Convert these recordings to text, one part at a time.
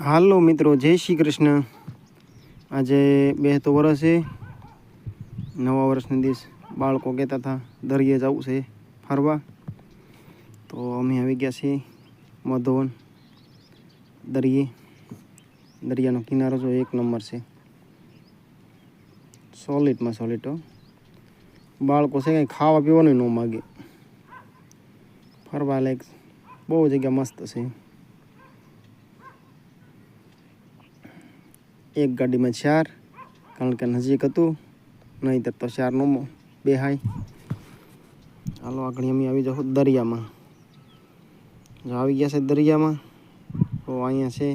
હાલો મિત્રો, જય શ્રી કૃષ્ણ। આજે 2 વર્ષ છે, નવા વર્ષના દિવસ બાળકો કહેતા હતા દરિયે જવું છે ફરવા, તો અમે આવી ગયા છીએ મધોવન દરિયે। દરિયાનો કિનારો જો 1 નંબર છે, સોલિડમાં સોલિડ હો। બાળકો છે કંઈ ખાવા પીવાનું ન માગે, ફરવા લાયક બહુ જગ્યા મસ્ત છે। એક ગાડીમાં 4, કારણ કે નજીક હતું, નહીંતર તો 4 નો બેહાય। હાલો આગળ અમે આવી જાઉં દરિયામાં। જો આવી ગયા છે દરિયામાં, તો અહીંયા છે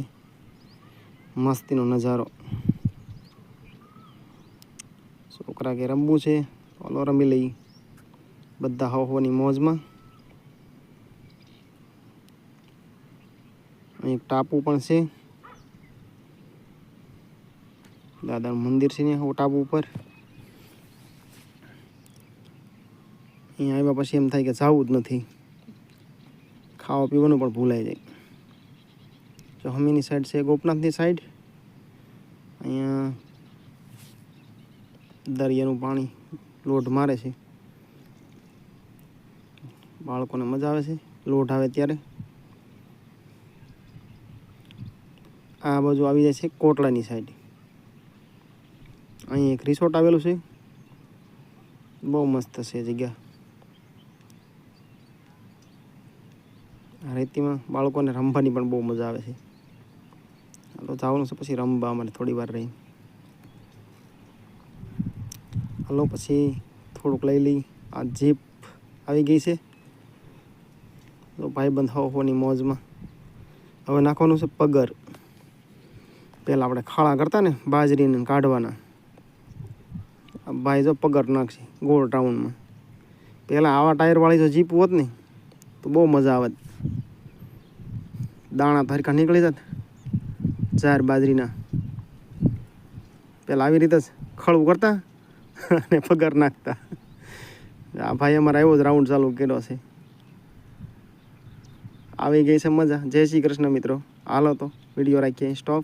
મસ્તીનો નજારો। છોકરા કે રમવું છે, ચાલો રમી લઈ, બધા હોવાની મોજમાં। અહીં એક ટાપુ પણ છે, દાદાનું મંદિર છે ને ટાપુ ઉપર। અહીંયા આવ્યા પછી એમ થાય કે જવું જ નથી, ખાવા પીવાનું પણ ભૂલાઈ જાય। જો હમીની સાઈડ છે ગોપનાથની સાઈડ, અહીંયા દરિયાનું પાણી લોઢ મારે છે, બાળકોને મજા આવે છે લોઢ આવે ત્યારે। આ બાજુ આવી જાય છે કોટડાની સાઈડ, અહીં એક રિસોર્ટ આવેલું છે, બહુ મસ્ત છે જગ્યા। રેતીમાં બાળકોને રમવાની પણ બહુ મજા આવે છે। હાલો જવાનું છે પછી રમવા અમારે થોડી વાર રહી। હાલો પછી થોડુંક લઈ લઈ, આ જીપ આવી ગઈ છે, તો ભાઈબંધ હોવાની મોજમાં। હવે નાખવાનું છે પગર। પહેલાં આપણે ખાડા કરતા ને બાજરીને કાઢવાના, ભાઈ જો પગર નાખશે ગોળ રાઉન્ડમાં। પહેલાં આવા ટાયરવાળી જો જીપ હોત ને તો બહુ મજા આવત, દાણા તારકા નીકળી જાત જાર બાજરીના। પહેલાં આવી રીતે જ ખળવું કરતા અને પગર નાખતા। આ ભાઈ અમારે આવ્યો જ રાઉન્ડ ચાલુ કર્યો છે, આવી ગઈ છે મજા। જય શ્રી કૃષ્ણ મિત્રો, હાલો તો વિડીયો રાખીએ સ્ટોપ।